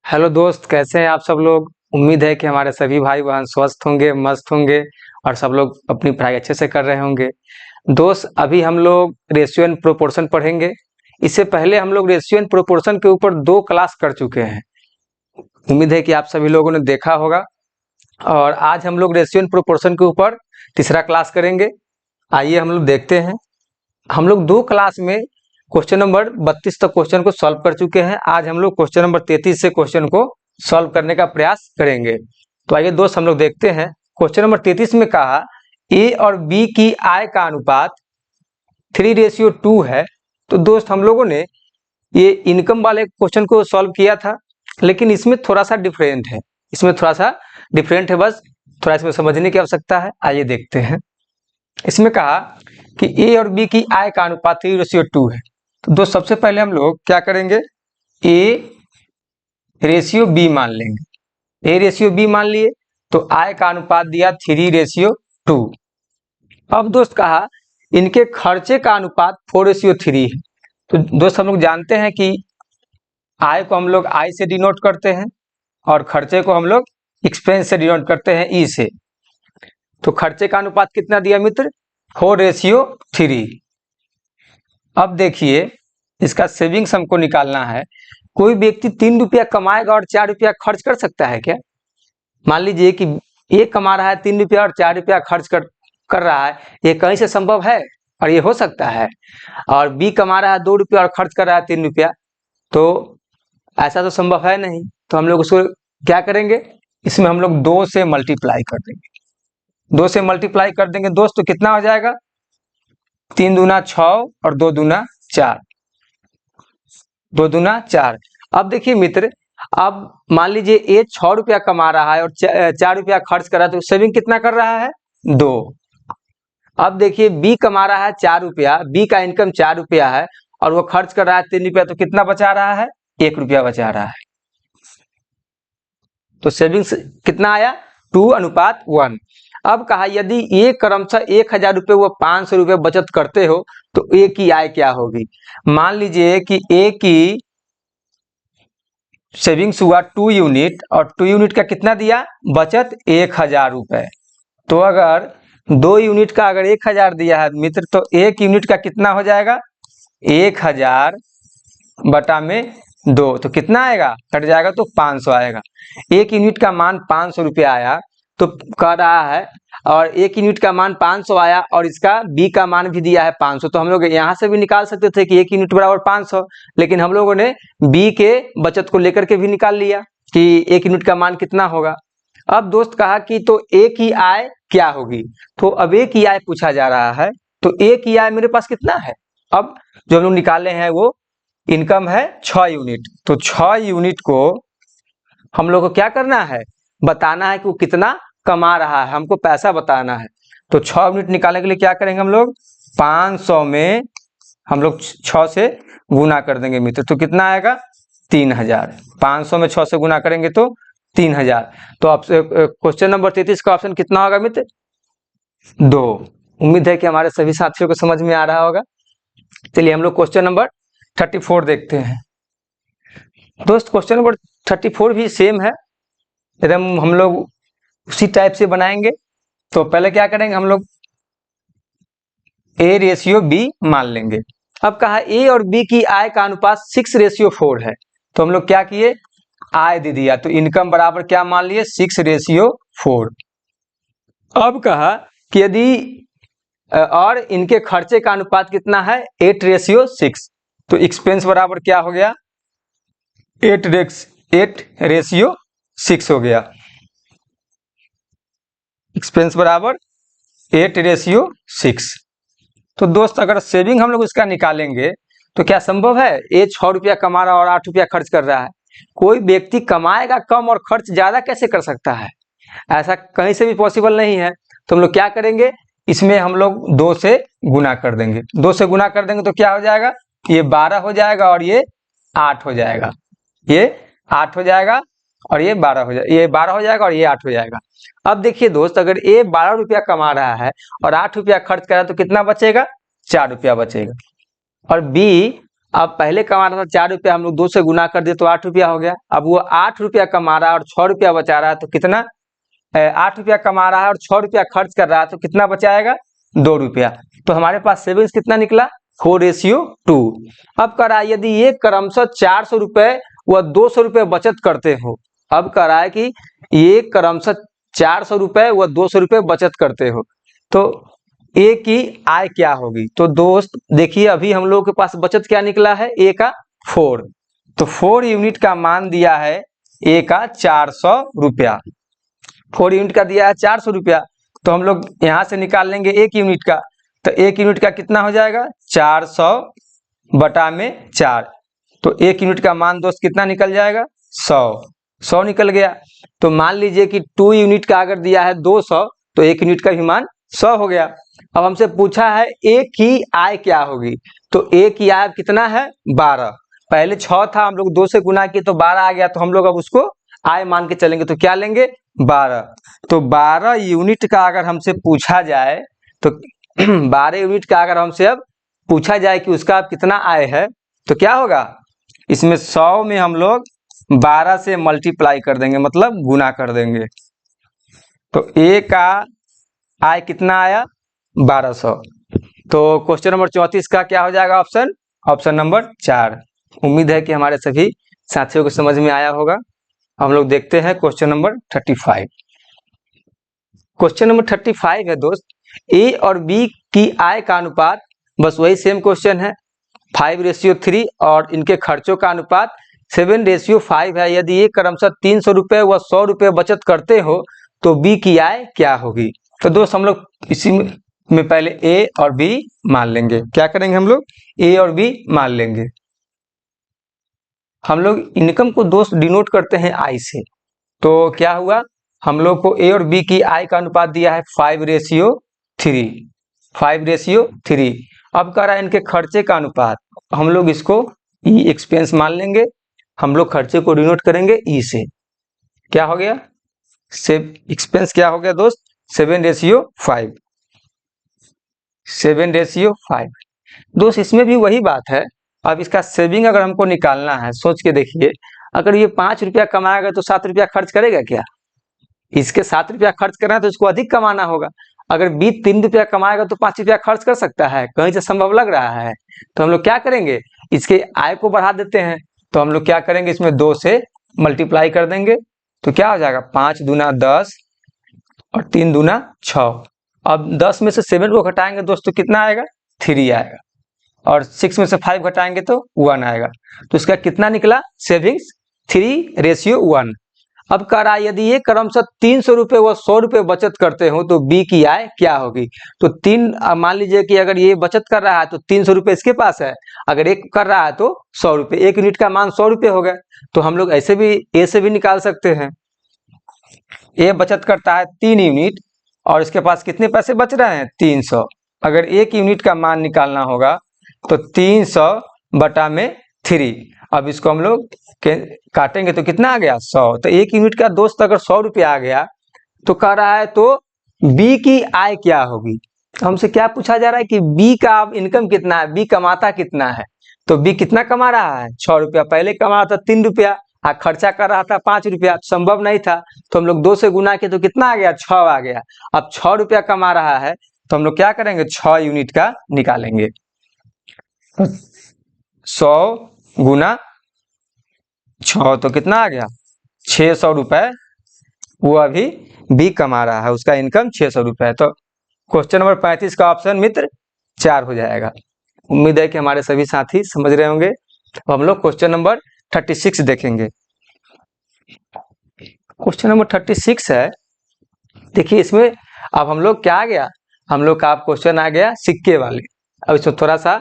Hello दोस्त, कैसे हैं आप सब लोग। उम्मीद है कि हमारे सभी भाई बहन स्वस्थ होंगे, मस्त होंगे और सब लोग अपनी पढ़ाई अच्छे से कर रहे होंगे। दोस्त, अभी हम लोग रेशियो एंड प्रोपोर्शन पढ़ेंगे। इससे पहले हम लोग रेशियो एंड प्रोपोर्शन के ऊपर 2 क्लास कर चुके हैं। उम्मीद है कि आप सभी लोगों ने देखा होगा। और आज हम लोग रेशियो एंड प्रोपोर्शन के ऊपर तीसरा क्लास करेंगे। आइए हम लोग देखते हैं। हम लोग 2 क्लास में क्वेश्चन नंबर 32 तक क्वेश्चन को सॉल्व कर चुके हैं। आज हम लोग क्वेश्चन नंबर 33 से क्वेश्चन को सॉल्व करने का प्रयास करेंगे। तो आइए दोस्त, हम लोग देखते हैं। क्वेश्चन नंबर 33 में कहा ए और बी की आय का अनुपात 3:2 है। तो दोस्त, हम लोगों ने ये इनकम वाले क्वेश्चन को सॉल्व किया था, लेकिन इसमें थोड़ा सा डिफरेंट है। बस थोड़ा इसमें समझने की आवश्यकता है। आइए देखते हैं। इसमें कहा कि ए और बी की आय का अनुपात 3:2 है। तो दोस्त, सबसे पहले हम लोग क्या करेंगे, ए रेशियो बी मान लेंगे। ए रेशियो बी मान लिए तो आय का अनुपात दिया 3:2। अब दोस्त कहा इनके खर्चे का अनुपात 4:3 है। तो दोस्त, हम लोग जानते हैं कि आय को हम लोग आई से डिनोट करते हैं और खर्चे को हम लोग एक्सपेंस से डिनोट करते हैं, ई से। तो खर्चे का अनुपात कितना दिया मित्र, 4:3। अब देखिए, इसका सेविंग्स हमको निकालना है। कोई व्यक्ति 3 रुपया कमाएगा और 4 रुपया खर्च कर सकता है क्या? मान लीजिए कि ए कमा रहा है 3 रुपया और 4 रुपया खर्च कर रहा है। ये कहीं से संभव है और ये हो सकता है। और बी कमा रहा है 2 रुपया और खर्च कर रहा है 3 रुपया, तो ऐसा तो संभव है नहीं। तो हम लोग उसको क्या करेंगे, इसमें हम लोग 2 से मल्टीप्लाई कर देंगे। 2 से मल्टीप्लाई कर देंगे दोस्त, तो कितना हो जाएगा, 3 दूना 6 और 2 दूना 4। 2 दूना 4। अब देखिए मित्र, अब मान लीजिए ए 6 रुपया कमा रहा है और 4 रुपया खर्च कर रहा है, तो सेविंग कितना कर रहा है, 2। अब देखिए बी कमा रहा है 4 रुपया, बी का इनकम 4 रुपया है और वो खर्च कर रहा है 3 रुपया, तो कितना बचा रहा है, 1 रुपया बचा रहा है। तो सेविंग्स कितना आया, 2:1। अब कहा यदि ये क्रमशः 1000 रुपये व 500 रुपये बचत करते हो तो ए की आय क्या होगी। मान लीजिए कि ए की सेविंग्स हुआ 2 यूनिट और 2 यूनिट का कितना दिया, बचत 1000 रुपये। तो अगर 2 यूनिट का अगर 1000 दिया है मित्र, तो 1 यूनिट का कितना हो जाएगा, 1000 बटा में 2, तो कितना आएगा, कट जाएगा तो 500 आएगा। 1 यूनिट का मान 500 रुपया आया तो कह रहा है, और 1 यूनिट का मान 500 आया और इसका बी का मान भी दिया है 500। तो हम लोग यहाँ से भी निकाल सकते थे कि 1 यूनिट बराबर 500, लेकिन हम लोगों ने बी के बचत को लेकर के भी निकाल लिया कि 1 यूनिट का मान कितना होगा। अब दोस्त कहा कि तो ए की आय क्या होगी। तो अब ए की आय पूछा जा रहा है, तो ए की आय मेरे पास कितना है, अब जो हम लोग निकाले हैं वो इनकम है 6 यूनिट। तो 6 यूनिट को हम लोग को क्या करना है, बताना है कि वो कितना कमा रहा है, हमको पैसा बताना है। तो 6 यूनिट निकालने के लिए क्या करेंगे हम लोग, 500 में हम लोग 6 से गुना कर देंगे मित्र, तो कितना आएगा, 3000। 500 में 6 से गुना करेंगे तो 3000। तो आप क्वेश्चन नंबर 33 का ऑप्शन कितना होगा मित्र, 2। उम्मीद है कि हमारे सभी साथियों को समझ में आ रहा होगा। चलिए हम लोग क्वेश्चन नंबर 34 देखते हैं। दोस्त, क्वेश्चन नंबर 34 भी सेम है, एकदम हम लोग उसी टाइप से बनाएंगे। तो पहले क्या करेंगे, हम लोग ए रेशियो बी मान लेंगे। अब कहा ए और बी की आय का अनुपात 6:4 है। तो हम लोग क्या किए, आय दे दिया, तो इनकम बराबर क्या मान लिए, 6:4। अब कहा कि यदि और इनके खर्चे का अनुपात कितना है, 8:6। तो एक्सपेंस बराबर क्या हो गया, 8:6 हो गया। एक्सपेंस बराबर 8:6। तो दोस्त, अगर सेविंग हम लोग इसका निकालेंगे तो क्या संभव है, ये 6 रुपया कमा रहा है और 8 रुपया खर्च कर रहा है। कोई व्यक्ति कमाएगा कम और खर्च ज्यादा कैसे कर सकता है, ऐसा कहीं से भी पॉसिबल नहीं है। तो हम लोग क्या करेंगे, इसमें हम लोग 2 से गुना कर देंगे। 2 से गुना कर देंगे तो क्या हो जाएगा, ये 12 हो जाएगा और ये 8 हो जाएगा। ये 8 हो जाएगा और ये 12 हो जाएगा, ये 12 हो जाएगा और ये 8 हो जाएगा। अब देखिए दोस्त, अगर ए 12 रुपया कमा रहा है और 8 रुपया खर्च कर रहा है तो कितना बचेगा, 4 रुपया बचेगा। और बी अब पहले कमा रहा था 4 रुपया, हम लोग 2 से गुना कर दिए तो 8 रुपया हो गया। अब वो 8 रुपया कमा रहा है और 6 रुपया बचा रहा है, तो कितना 8 रुपया कमा रहा है और 6 रुपया खर्च कर रहा है, तो कितना बचाएगा 2 रुपया। तो हमारे पास सेविंग्स कितना निकला 4:2। अब करा यदि ये क्रमशः 400 रुपए व 200 रुपए बचत करते हो, अब करा है कि ये क्रमशः 400 रुपए व 200 रुपए बचत करते हो, तो ए की आय क्या होगी। तो दोस्त देखिए अभी हम लोगों के पास बचत क्या निकला है, ए का 4, तो 4 यूनिट का मान दिया है ए का 400 रुपया। 4 यूनिट का दिया है 400 रुपया, तो हम लोग यहां से निकाल लेंगे 1 यूनिट का, तो 1 यूनिट का कितना हो जाएगा 400 बटा में 4, तो 1 यूनिट का मान दोस्त कितना निकल जाएगा 100 निकल गया। तो मान लीजिए कि 2 यूनिट का अगर दिया है 200, तो 1 यूनिट का भी मान 100 हो गया। अब हमसे पूछा है ए की आय क्या होगी, तो ए की आय कितना है 12, पहले 6 था, हम लोग 2 से गुना किए तो 12 आ गया, तो हम लोग अब उसको आय मान के चलेंगे, तो क्या लेंगे 12। तो 12 यूनिट का अगर हमसे पूछा जाए, तो 12 यूनिट का अगर हमसे अब पूछा जाए कि उसका अब कितना आय है, तो क्या होगा, इसमें 100 में हम लोग 12 से मल्टीप्लाई कर देंगे, मतलब गुना कर देंगे, तो ए का आय कितना आया 1200। तो क्वेश्चन नंबर 34 का क्या हो जाएगा ऑप्शन नंबर 4। उम्मीद है कि हमारे सभी साथियों को समझ में आया होगा। हम लोग देखते हैं क्वेश्चन नंबर 35। क्वेश्चन नंबर 35 है दोस्त, ए और बी की आय का अनुपात, बस वही सेम क्वेश्चन है, 5:3 और इनके खर्चों का अनुपात 7:5 है। यदि ये क्रमशः 300 रुपए व 100 रुपए बचत करते हो, तो बी की आय क्या होगी। तो दोस्त हम लोग इसी में पहले ए और बी मान लेंगे। क्या करेंगे हम लोग, ए और बी मान लेंगे। हम लोग इनकम को दोस्त डिनोट करते हैं आई से, तो क्या हुआ, हम लोग को ए और बी की आय का अनुपात दिया है 5:3। अब कह रहा है इनके खर्चे का अनुपात, हम लोग इसको ई एक्सपेंस मान लेंगे, हम लोग खर्चे को डिनोट करेंगे ई से। क्या हो गया, एक्सपेंस क्या हो गया दोस्त 7:5। दोस्त इसमें भी वही बात है। अब इसका सेविंग अगर हमको निकालना है, सोच के देखिए, अगर ये 5 रुपया कमाएगा तो 7 रुपया खर्च करेगा क्या, इसके 7 रुपया खर्च करना है तो इसको अधिक कमाना होगा। अगर बी 3 रुपया कमाएगा तो 5 रुपया खर्च कर सकता है, कहीं से संभव लग रहा है। तो हम लोग क्या करेंगे, इसके आय को बढ़ा देते हैं, तो हम लोग क्या करेंगे, इसमें 2 से मल्टीप्लाई कर देंगे, तो क्या हो जाएगा 5 दूना 10 और 3 दूना 6। अब 10 में से 7 को घटाएंगे दोस्तों, कितना आएगा 3 आएगा, और 6 में से 5 घटाएंगे तो 1 आएगा। तो इसका कितना निकला सेविंग्स 3:1। अब कह रहा है यदि ये क्रमशः 300 रुपए व 100 रुपए बचत करते हो, तो बी की आय क्या होगी। तो मान लीजिए कि अगर ये बचत कर रहा है तो 300 रुपए इसके पास है, अगर एक कर रहा है तो 100 रुपए, 1 यूनिट का मान 100 रुपए हो गया। तो हम लोग ऐसे भी ए से भी निकाल सकते हैं, ए बचत करता है 3 यूनिट और इसके पास कितने पैसे बच रहे हैं 300। अगर 1 यूनिट का मान निकालना होगा तो 300 बटा में 3। अब इसको हम लोग काटेंगे तो कितना आ गया 100। तो 1 यूनिट का दोस्त अगर 100 रुपया आ गया, तो कह रहा है तो बी की आय क्या होगी। हमसे क्या पूछा जा रहा है कि बी का इनकम कितना है, बी कमाता कितना है। तो बी कितना कमा रहा है 6 रुपया, पहले कमा रहा था 3 रुपया, खर्चा कर रहा था 5 रुपया, संभव नहीं था, तो हम लोग 2 से गुना किए तो कितना आ गया 6 आ गया। अब 6 रुपया कमा रहा है, तो हम लोग क्या करेंगे 6 यूनिट का निकालेंगे, 100 गुना 6 तो कितना आ गया 600 रुपए, वो अभी बी कमा रहा है, उसका इनकम 600 रुपए। तो क्वेश्चन नंबर 35 का ऑप्शन मित्र 4 हो जाएगा। उम्मीद है कि हमारे सभी साथी समझ रहे होंगे। तो हम लोग क्वेश्चन नंबर 36 देखेंगे। क्वेश्चन नंबर 36 है, देखिए इसमें अब हम लोग क्या आ गया, हम लोग का क्वेश्चन आ गया सिक्के वाले। अब इसमें थोड़ा सा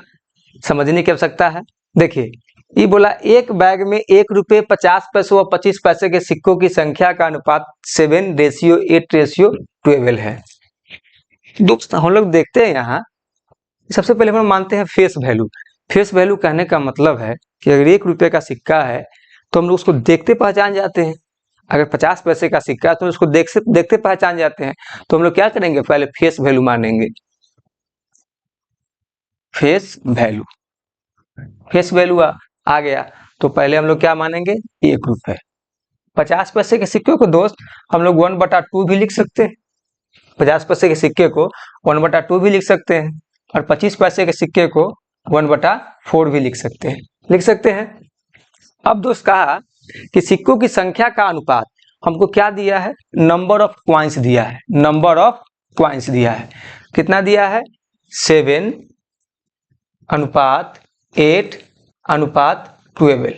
समझने की आवश्यकता है। देखिए ये बोला एक बैग में 1 रुपये 50 पैसे व 25 पैसे के सिक्कों की संख्या का अनुपात 7:8:12 है। दोस्त हम लोग देखते हैं यहाँ, सबसे पहले हम मानते हैं फेस वैल्यू। फेस वैल्यू कहने का मतलब है कि अगर 1 रुपये का सिक्का है तो हम लोग उसको देखते पहचान जाते हैं, अगर 50 पैसे का सिक्का है तो उसको देखते पहचान जाते हैं। तो हम लोग क्या करेंगे, पहले फेस वैल्यू मानेंगे, फेस वैल्यू। फेस वैल्यू आ गया, तो पहले हम लोग क्या मानेंगे, 1 रुपए। 50 पैसे के सिक्के को दोस्त हम लोग 1/2 भी लिख सकते हैं। 50 पैसे के सिक्के को 1/2 भी लिख सकते हैं, और 25 पैसे के सिक्के को 1/4 भी लिख सकते हैं। अब दोस्त कहा कि सिक्कों की संख्या का अनुपात हमको क्या दिया है, नंबर ऑफ क्वाइंस दिया है। नंबर ऑफ क्वाइंस दिया है, कितना दिया है, 7:8:12।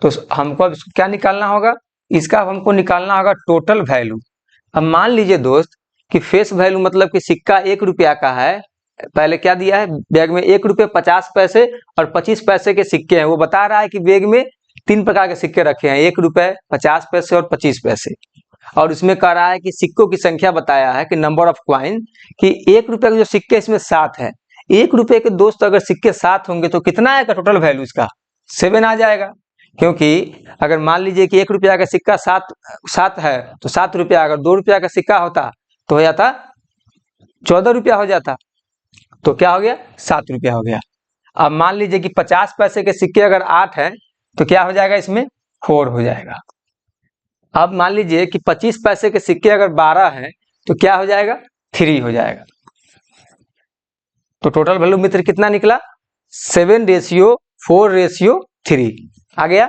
तो हमको अब क्या निकालना होगा, इसका हमको निकालना होगा टोटल वैल्यू। अब मान लीजिए दोस्त कि फेस वैल्यू मतलब कि सिक्का 1 रुपया का है, पहले क्या दिया है, बैग में 1 रुपये 50 पैसे और 25 पैसे के सिक्के हैं। वो बता रहा है कि बैग में 3 प्रकार के सिक्के रखे हैं, 1 रुपये 50 पैसे और 25 पैसे। और इसमें कह रहा है कि सिक्कों की संख्या बताया है कि नंबर ऑफ क्वाइन, कि 1 रुपये के जो सिक्के इसमें 7 है। 1 रुपये के दोस्त अगर सिक्के 7 होंगे तो कितना आएगा टोटल वैल्यू इसका, 7 आ जाएगा। क्योंकि अगर मान लीजिए कि 1 रुपया का सिक्का 7 है तो 7 रुपया, अगर 2 रुपया का सिक्का होता तो हो जाता 14 रुपया हो जाता, तो क्या हो गया, 7 रुपया हो गया। अब मान लीजिए कि 50 पैसे के सिक्के अगर 8 है तो क्या हो जाएगा, इसमें 4 हो जाएगा। अब मान लीजिए कि 25 पैसे के सिक्के अगर 12 हैं तो क्या हो जाएगा, 3 हो जाएगा। तो टोटल वैल्यू मित्र कितना निकला, 7:4:3 आ गया।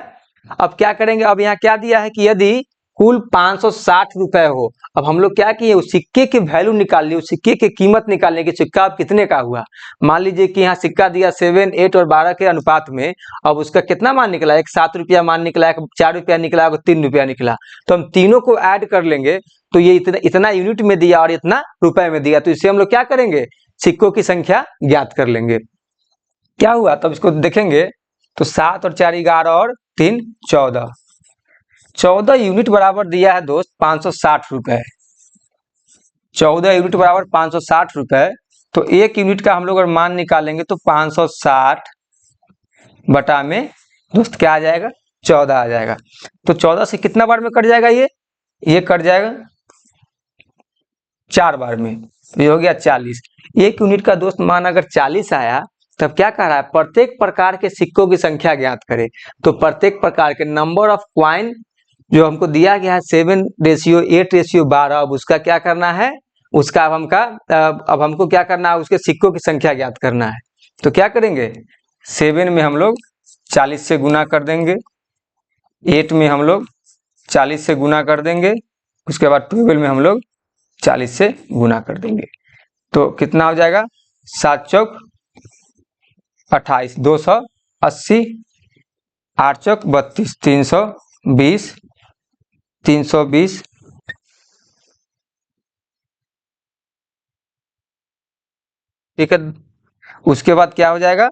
अब क्या करेंगे, अब यहाँ क्या दिया है कि यदि कुल 560 रुपए हो, अब हम लोग क्या किए, उस सिक्के की वैल्यू निकाल ली, उस सिक्के की कीमत निकालने की, सिक्का अब कितने का हुआ। मान लीजिए कि यहाँ सिक्का दिया 7, 8 और 12 के अनुपात में, अब उसका कितना मान निकला, एक 7 रुपया मान निकला, एक 4 रुपया निकला, एक 3 रुपया निकला। तो हम तीनों को ऐड कर लेंगे तो ये इतना यूनिट में दिया और इतना रुपए में दिया, तो इसे हम लोग क्या करेंगे, सिक्कों की संख्या ज्ञात कर लेंगे। क्या हुआ तब इसको देखेंगे तो 7 और 4 11 और 3 14, 14 यूनिट बराबर दिया है दोस्त 560 रुपए। 14 यूनिट बराबर 560 रुपए, तो 1 यूनिट का हम लोग अगर मान निकालेंगे तो 560 बटा में दोस्त क्या आ जाएगा, 14 आ जाएगा। तो 14 से कितना बार में कट जाएगा, ये कट जाएगा 4 बार में, तो ये हो गया 40। 1 यूनिट का दोस्त मान अगर 40 आया, तब क्या कह रहा है, प्रत्येक प्रकार के सिक्कों की संख्या ज्ञात करें। तो प्रत्येक प्रकार के नंबर ऑफ क्वाइन जो हमको दिया गया है 7:8:12, अब उसका क्या करना है, उसका अब हमको क्या करना है, उसके सिक्कों की संख्या ज्ञात करना है। तो क्या करेंगे, 7 में हम लोग 40 से गुना कर देंगे, 8 में हम लोग 40 से गुना कर देंगे, उसके बाद 12 में हम लोग 40 से गुना कर देंगे। तो कितना हो जाएगा, 7 चौक 28, 280, 8 चौक 32, 320, 320, ठीक है। उसके बाद क्या हो जाएगा,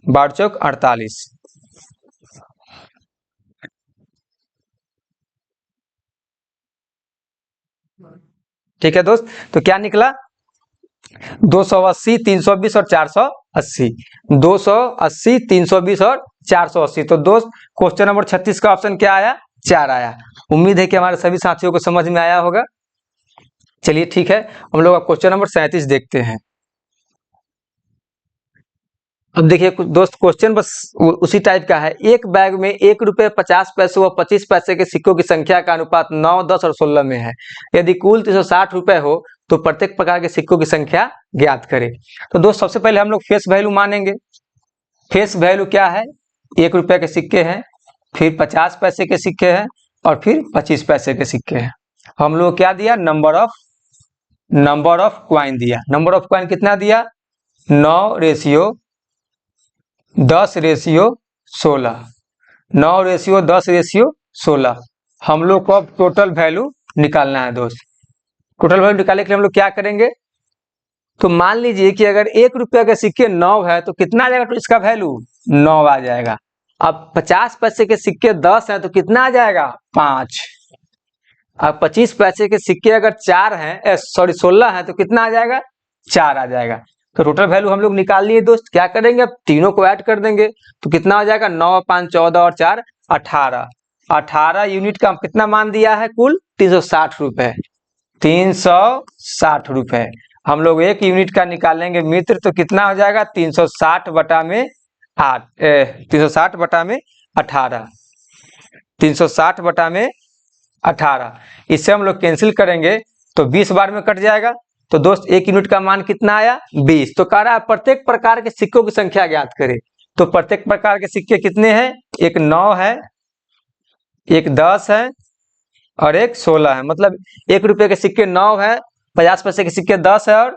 12 चौक 48, ठीक है दोस्त। तो क्या निकला, 280, 320 और 480, 280, 320 और 480। तो दोस्त क्वेश्चन नंबर 36 का ऑप्शन क्या आया, 4 आया। उम्मीद है कि हमारे सभी साथियों को समझ में आया होगा। चलिए ठीक है, हम लोग अब क्वेश्चन नंबर 37 देखते हैं। अब देखिए कुछ दोस्त क्वेश्चन बस उसी टाइप का है। एक बैग में 1 रुपये 50 पैसे व 25 पैसे के सिक्कों की संख्या का अनुपात 9, 10 और 16 में है। यदि कुल 360 रुपए हो तो प्रत्येक प्रकार के सिक्कों की संख्या ज्ञात करें। तो दोस्त सबसे पहले हम लोग फेस वैल्यू मानेंगे। फेस वैल्यू क्या है, 1 रुपये के सिक्के हैं, फिर 50 पैसे के सिक्के हैं और फिर 25 पैसे के सिक्के हैं। हम लोग क्या दिया, नंबर ऑफ क्वाइन दिया। नंबर ऑफ क्वाइन कितना दिया, 9:10:16, 9:10:16। हम लोग को अब टोटल वैल्यू निकालना है दोस्त। टोटल वैल्यू निकालने के लिए हम लोग क्या करेंगे, तो मान लीजिए कि अगर 1 रुपये के सिक्के 9 है तो कितना आ जाएगा, तो इसका वैल्यू 9 आ जाएगा। अब 50 पैसे के सिक्के 10 है तो कितना आ जाएगा, 5। अब 25 पैसे के सिक्के अगर 16 है तो कितना आ जाएगा, 4 आ जाएगा। तो टोटल वैल्यू हम लोग निकाल लिए दोस्त। क्या करेंगे, अब तीनों को ऐड कर देंगे तो कितना हो जाएगा, 9, 5, 14 और 4 18। 18 यूनिट का कितना मान दिया है, कुल 360 रुपए, 360 रुपए। हम लोग 1 यूनिट का निकालेंगे मित्र, तो कितना हो जाएगा 360 बटा में 8, 360 बटा में 18, 360 बटा में 18। इससे हम लोग कैंसिल करेंगे तो 20 बार में कट जाएगा। तो दोस्त 1 यूनिट का मान कितना आया 20। तो कह रहा है प्रत्येक प्रकार के सिक्कों की संख्या ज्ञात करें। तो प्रत्येक प्रकार के सिक्के कितने हैं, एक 9 है, एक 10 है और एक 16 है। मतलब 1 रुपये के सिक्के 9 है, 50 पैसे के सिक्के 10 है और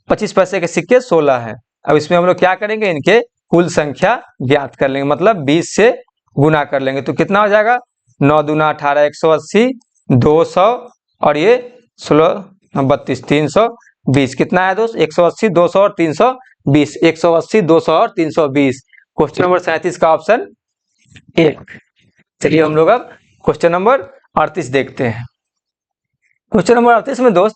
25 पैसे के सिक्के 16 है। अब इसमें हम लोग क्या करेंगे, इनके कुल संख्या ज्ञात कर लेंगे, मतलब 20 से गुना कर लेंगे। तो कितना हो जाएगा 9 दूना 18, 180, 200 और ये 16 32, 320। कितना है दोस्त 180, 200 और 320, 180, 200 और 320। क्वेश्चन नंबर 37 का ऑप्शन 1। चलिए हम लोग अब क्वेश्चन नंबर 38 देखते हैं। क्वेश्चन नंबर 38 में दोस्त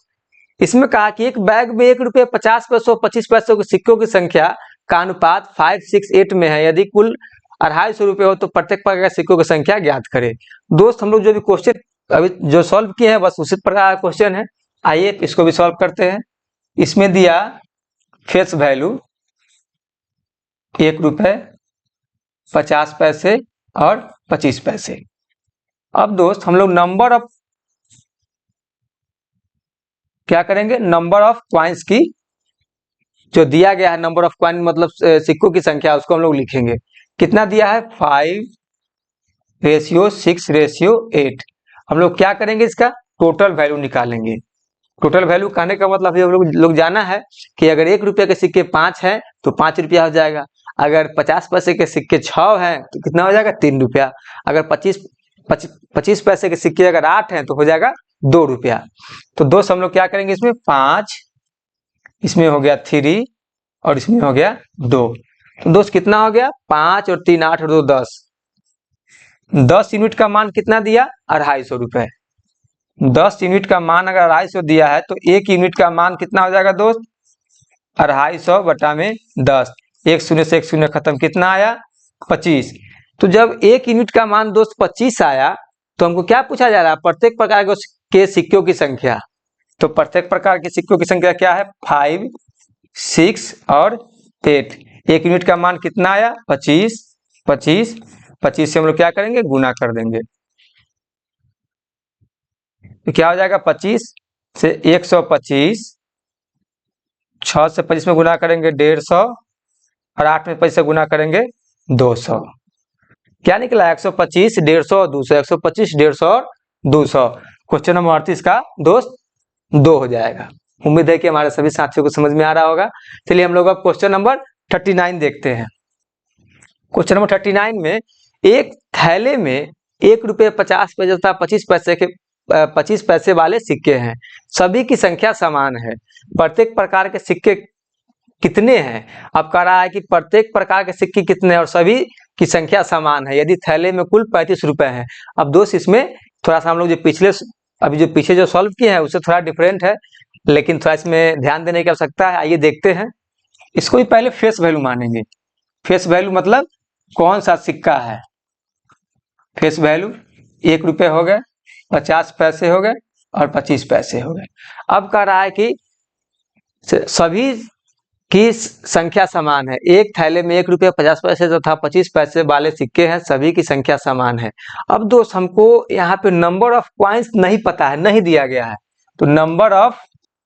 इसमें कहा कि एक बैग में 1 रुपये 50 पैसों 25 पैसों के सिक्कों की संख्या का अनुपात 568 में है। यदि कुल 250 रुपये हो तो प्रत्येक प्रकार के सिक्कों की संख्या ज्ञात करें। दोस्त हम लोग जो भी क्वेश्चन अभी जो सॉल्व किए हैं बस उसी प्रकार का क्वेश्चन है। आइए इसको भी सॉल्व करते हैं। इसमें दिया फेस वैल्यू 1 रुपये 50 पैसे और 25 पैसे। अब दोस्त हम लोग नंबर ऑफ क्या करेंगे, नंबर ऑफ क्वाइंस की जो दिया गया है, नंबर ऑफ क्वाइन मतलब सिक्कों की संख्या, उसको हम लोग लिखेंगे। कितना दिया है 5:6:8। हम लोग क्या करेंगे, इसका टोटल वैल्यू निकालेंगे। टोटल वैल्यू कहने का मतलब हम लोग जाना है कि अगर 1 रुपये के सिक्के 5 है तो 5 रुपया हो जाएगा। अगर 50 पैसे के सिक्के 6 है तो कितना हो जाएगा 3 रुपया। अगर 25 पैसे के सिक्के अगर 8 हैं तो हो जाएगा 2 रुपया। तो दोस्त हम लोग क्या करेंगे, इसमें 5, इसमें हो गया 3 और इसमें हो गया 2। तो दोस्त कितना हो गया 5 और 3 8 और 2 10। 10 यूनिट का मान कितना दिया 250 रुपये। 10 यूनिट का मान अगर 250 दिया है तो 1 यूनिट का मान कितना हो जाएगा दोस्त 250 बटा में 10। 1 शून्य से 1 शून्य खत्म, कितना आया 25। तो जब 1 यूनिट का मान दोस्त 25 आया तो हमको क्या पूछा जा रहा है, प्रत्येक प्रकार के सिक्कों की संख्या। तो प्रत्येक प्रकार के सिक्कों की संख्या क्या है 5, 6 और 8। 1 यूनिट का मान कितना आया 25, 25, 25 से हम लोग क्या करेंगे गुना कर देंगे। तो क्या हो जाएगा 25 से 125, 6 से 25 में गुना करेंगे 150 और 8 में 25 से गुना करेंगे 200। क्या निकला 125, 150 और 200, 125, 150 और 200। क्वेश्चन नंबर 38 का दोस्त 2 हो जाएगा। उम्मीद है कि हमारे सभी साथियों को समझ में आ रहा होगा। चलिए हम लोग अब क्वेश्चन नंबर 39 देखते हैं। क्वेश्चन नंबर 39 में एक थैले में 1 रुपये 50 पैसे तथा 25 पैसे वाले सिक्के हैं। सभी की संख्या समान है। प्रत्येक प्रकार के सिक्के कितने हैं। अब कह रहा है कि प्रत्येक प्रकार के सिक्के कितने हैं और सभी की संख्या समान है यदि थैले में कुल 35 रुपए हैं। अब दोस्त इसमें थोड़ा सा हम लोग जो पीछे जो सॉल्व किए हैं उससे थोड़ा डिफरेंट है, लेकिन थोड़ा इसमें ध्यान देने की आवश्यकता है। आइए देखते हैं। इसको भी पहले फेस वैल्यू मानेंगे। फेस वैल्यू मतलब कौन सा सिक्का है। फेस वैल्यू 1 रुपये हो गए, 50 पैसे हो गए और 25 पैसे हो गए। अब कह रहा है कि सभी की संख्या समान है। एक थैले में 1 रुपये 50 पैसे तथा 25 पैसे वाले सिक्के हैं, सभी की संख्या समान है। अब दोस्त हमको यहाँ पे नंबर ऑफ क्वाइंस नहीं पता है, नहीं दिया गया है। तो नंबर ऑफ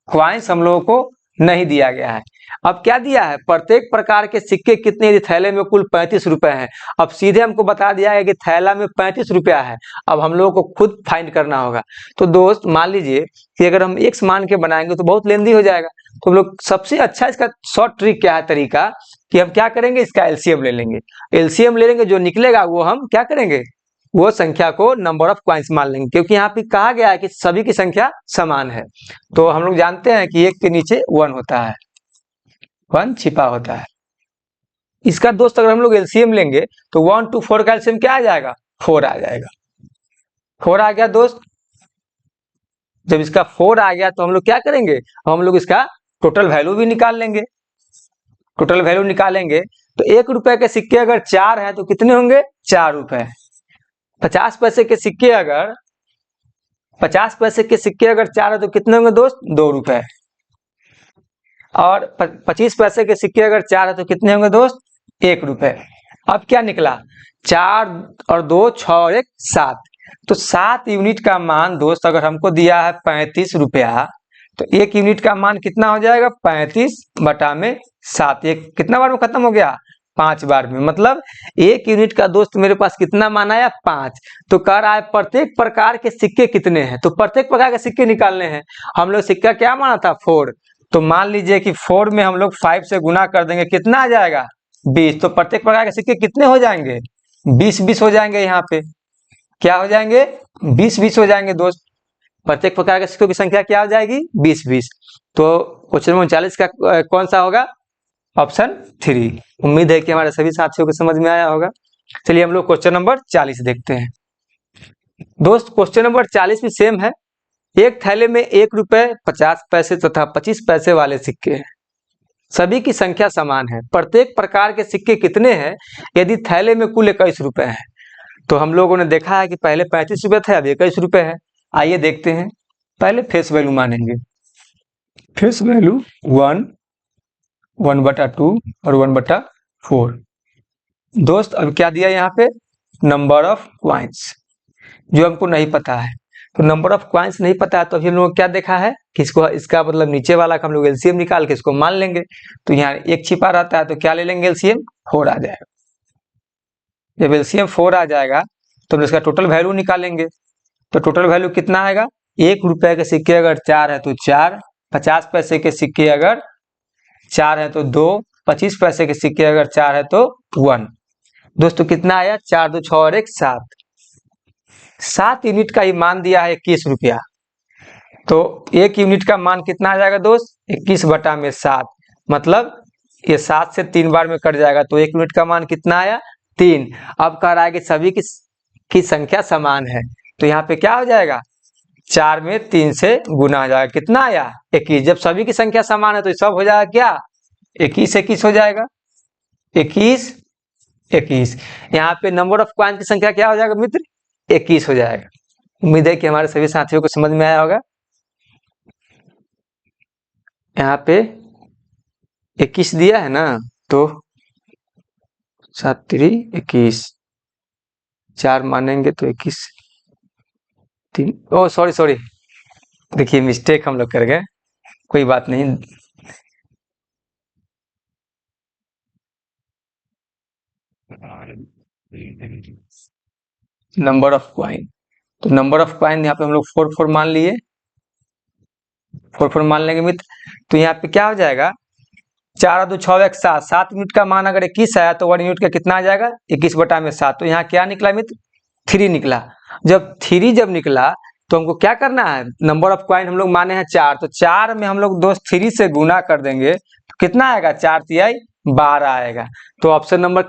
क्वाइंस हम लोगों को नहीं दिया गया है। अब क्या दिया है, प्रत्येक प्रकार के सिक्के कितने, यदि थैले में कुल 35 रुपए हैं। अब सीधे हमको बता दिया है कि थैला में 35 रुपया है। अब हम लोगों को खुद फाइंड करना होगा। तो दोस्त मान लीजिए कि अगर हम x मान के बनाएंगे तो बहुत लेंदी हो जाएगा। तो हम लोग सबसे अच्छा इसका शॉर्ट ट्रिक क्या है, तरीका कि हम क्या करेंगे, इसका एलसीएम ले लेंगे। एलसीएम ले लेंगे, जो निकलेगा वो हम क्या करेंगे, वो संख्या को नंबर ऑफ क्वाइंस मान लेंगे, क्योंकि यहाँ पे कहा गया है कि सभी की संख्या समान है। तो हम लोग जानते हैं कि 1 के नीचे 1 होता है, 1 छिपा होता है। इसका दोस्त अगर हम लोग एलसीएम लेंगे तो 1 to 4 का एलसीएम क्या आ जाएगा 4 आ जाएगा। 4 आ गया दोस्त। जब इसका 4 आ गया तो हम लोग क्या करेंगे, हम लोग इसका टोटल वैल्यू भी निकाल लेंगे। टोटल वैल्यू निकालेंगे तो 1 रुपए के सिक्के अगर 4 है तो कितने होंगे 4 रुपए। 50 पैसे के सिक्के अगर 4 है तो कितने होंगे दोस्त 2 रुपए। और 25 पैसे के सिक्के अगर 4 है तो कितने होंगे दोस्त? 1 रुपए। अब क्या निकला? 4 और 2 6 और 1 7। तो 7 यूनिट का मान दोस्त अगर हमको दिया है 35 रुपया, तो 1 यूनिट का मान कितना हो जाएगा? 35 बटा में 7। ये कितना बार में खत्म हो गया? 5 बार में। मतलब 1 यूनिट का दोस्त मेरे पास कितना मान आया? 5। तो कह रहा है प्रत्येक प्रकार के सिक्के कितने हैं, तो प्रत्येक प्रकार के सिक्के निकालने हैं। हम लोग सिक्का क्या माना था? 4। तो मान लीजिए कि 4 में हम लोग 5 से गुना कर देंगे, कितना आ जाएगा? 20। तो प्रत्येक प्रकार के सिक्के कितने हो जाएंगे? 20-20 हो जाएंगे। यहाँ पे क्या हो जाएंगे? 20-20 हो जाएंगे दोस्त। प्रत्येक प्रकार के सिक्कों की संख्या क्या हो जाएगी? 20-20। तो क्वेश्चन नंबर 39 का कौन सा होगा? ऑप्शन 3। उम्मीद है कि हमारे सभी साथियों को समझ में आया होगा। चलिए हम लोग क्वेश्चन नंबर 40 देखते हैं। दोस्त क्वेश्चन नंबर 40 भी सेम है। एक थैले में 1 रुपए 50 पैसे तथा 25 पैसे वाले सिक्के हैं। सभी की संख्या समान है। प्रत्येक प्रकार के सिक्के कितने हैं यदि थैले में कुल 21 रुपए हैं? तो हम लोगों ने देखा है कि पहले 35 रुपए थे, अब 21 रुपए है। आइए देखते हैं। पहले फेस वैल्यू मानेंगे। फेस वैल्यू 1, 1/2 और 1/4। दोस्त अब क्या दिया यहाँ पे? नंबर ऑफ क्वाइंस, जो हमको नहीं पता है। तो नंबर ऑफ क्वाइंस नहीं पता है तो अभी हम लोग क्या देखा है कि इसको, इसका मतलब नीचे वाला का हम लोग एलसीएम निकाल के इसको मान लेंगे। तो यहाँ 1 छिपा रहता है तो क्या ले लेंगे? एलसीएम 4 आ जाएगा। जब एलसीएम 4 आ जाएगा तो हम इसका टोटल वैल्यू निकालेंगे। तो टोटल वैल्यू कितना आएगा? 1 रुपए के सिक्के अगर 4 है तो 4, 50 पैसे के सिक्के अगर 4 है तो 2, 25 पैसे के सिक्के अगर 4 है तो 1। दोस्तों कितना आया? 4 2 6 और 1 7। 7 यूनिट का ही मान दिया है 21 रुपया। तो 1 यूनिट का मान कितना आ जाएगा दोस्त? 21 बटा में 7। मतलब ये 7 से 3 बार में कट जाएगा तो 1 यूनिट का मान कितना आया? 3। अब कह रहा है कि सभी की संख्या समान है। तो यहाँ पे क्या हो जाएगा? 4 में 3 से गुना हो जाएगा। कितना आया? 21। जब सभी की संख्या समान है तो सब हो जाएगा क्या? 21-21 हो जाएगा। 21-21। यहाँ पे नंबर ऑफ कॉइन की संख्या क्या हो जाएगा मित्र? 21 हो जाएगा। उम्मीद है कि हमारे सभी साथियों को समझ में आया होगा। यहाँ पे 21 दिया है ना, तो 7 3 21, 4 मानेंगे तो 21 3। ओ सॉरी, देखिए मिस्टेक हम लोग कर गए, कोई बात नहीं। नंबर ऑफ क्वाइन, तो नंबर ऑफ क्वाइन यहाँ पे हम लोग 4 मान लिए, 4 मान लेंगे मित्र। तो यहाँ पे क्या हो जाएगा? 4 2 6 1 7। 7 यूनिट का मान अगर 21 आया तो 1 यूनिट का कितना आ जाएगा? 21 बटा में 7। तो यहाँ क्या निकला मित्र? 3 निकला। जब 3 जब निकला तो हमको क्या करना है? नंबर ऑफ क्वाइन हम लोग माने हैं 4, तो 4 में हम लोग दोस्त 3 से गुना कर देंगे तो कितना आएगा? 4 तिहाई 12 आएगा। तो ऑप्शन नंबर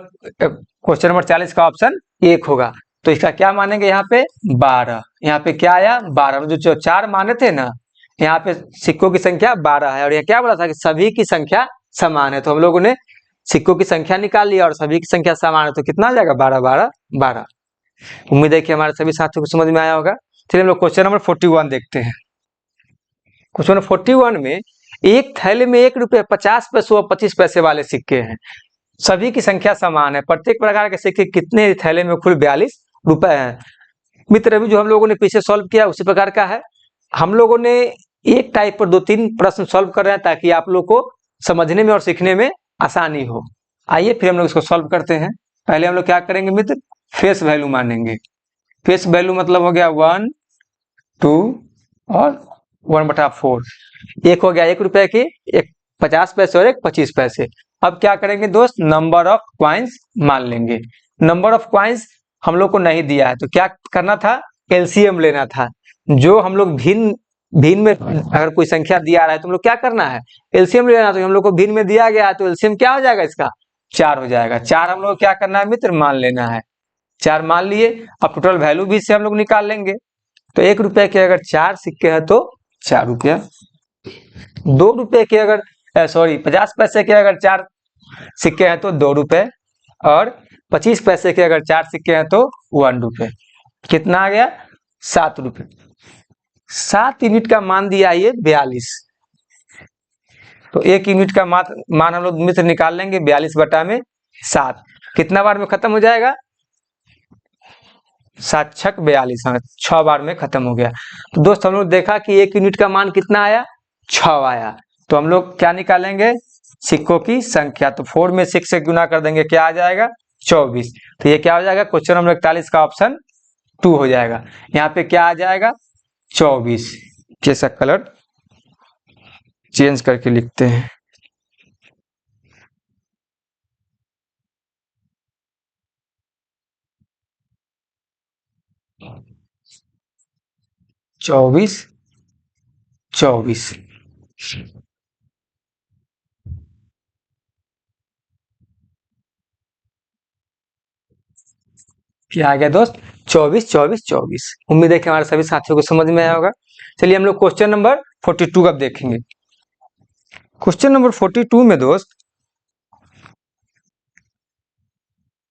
क्वेश्चन नंबर 40 का ऑप्शन 1 होगा। तो इसका क्या मानेंगे? यहाँ पे 12। यहाँ पे क्या आया? 12। जो 4 माने थे ना, यहाँ पे सिक्कों की संख्या 12 है और यहाँ क्या बोला था कि सभी की संख्या समान है। तो हम लोगों ने सिक्कों की संख्या निकाल लिया और सभी की संख्या समान है तो कितना आ जाएगा? 12 12 12। उम्मीद है कि हमारे सभी साथियों को समझ में आया होगा। चलिए हम लोग क्वेश्चन नंबर 41 देखते हैं। क्वेश्चन नंबर 41 में एक थैले में 1 रुपये 50 पैसे और 25 पैसे वाले सिक्के हैं। सभी की संख्या समान है। प्रत्येक प्रकार के सिक्के कितने थैले में? कुल 42 रुपए हैं। मित्र अभी जो हम लोगों ने पीछे सॉल्व किया उसी प्रकार का है। हम लोगों ने एक टाइप पर 2-3 प्रश्न सॉल्व कर रहे हैं ताकि आप लोग को समझने में और सीखने में आसानी हो। आइए फिर हम लोग इसको सॉल्व करते हैं। पहले हम लोग क्या करेंगे मित्र? फेस वैल्यू मानेंगे। फेस वैल्यू मतलब हो गया 1 2 और 1/4। एक हो गया 1 रुपए की, एक 50 पैसे और एक 25 पैसे। अब क्या करेंगे दोस्त? नंबर ऑफ क्वाइंस मान लेंगे। नंबर ऑफ क्वाइंस हम लोग को नहीं दिया है तो क्या करना था? एलसीएम लेना था। जो हम लोग भिन्न में अगर कोई संख्या दिया रहा है तो हम लोग क्या करना है? एलसीएम लेना। तो हम लोग को भिन्न में दिया गया है तो एलसीएम क्या हो जाएगा? इसका 4 हो जाएगा। 4 हम लोग क्या करना है मित्र? मान लेना है। 4 मान लिए। अब टोटल वैल्यू भी से हम लोग निकाल लेंगे। तो 1 रुपए के अगर 4 सिक्के हैं तो 4 रुपया। 2 रुपए के अगर 50 पैसे के अगर 4 सिक्के हैं तो 2 रुपए और 25 पैसे के अगर 4 सिक्के हैं तो 1 रुपए। कितना आ गया? 7 रुपए। 7 यूनिट का मान दिया ये 42। तो 1 यूनिट का मान हम लोग मित्र निकाल लेंगे 42/7। कितना बार में खत्म हो जाएगा? 7 छक 42, 6 बार में खत्म हो गया। तो दोस्त हम लोग देखा कि 1 यूनिट का मान कितना आया? 6 आया। तो हम लोग क्या निकालेंगे? सिक्कों की संख्या। तो 4 में 6 से गुना कर देंगे, क्या आ जाएगा? 24। तो ये क्या हो जाएगा? क्वेश्चन नंबर 41 का ऑप्शन 2 हो जाएगा। यहाँ पे क्या आ जाएगा? 24। कैसा कलर चेंज करके लिखते हैं। चौबीस 24। क्या आ गया दोस्त? 24 24 24। उम्मीद है कि हमारे सभी साथियों को समझ में आया होगा। चलिए हम लोग क्वेश्चन नंबर 42 अब देखेंगे। क्वेश्चन नंबर 42 में दोस्त,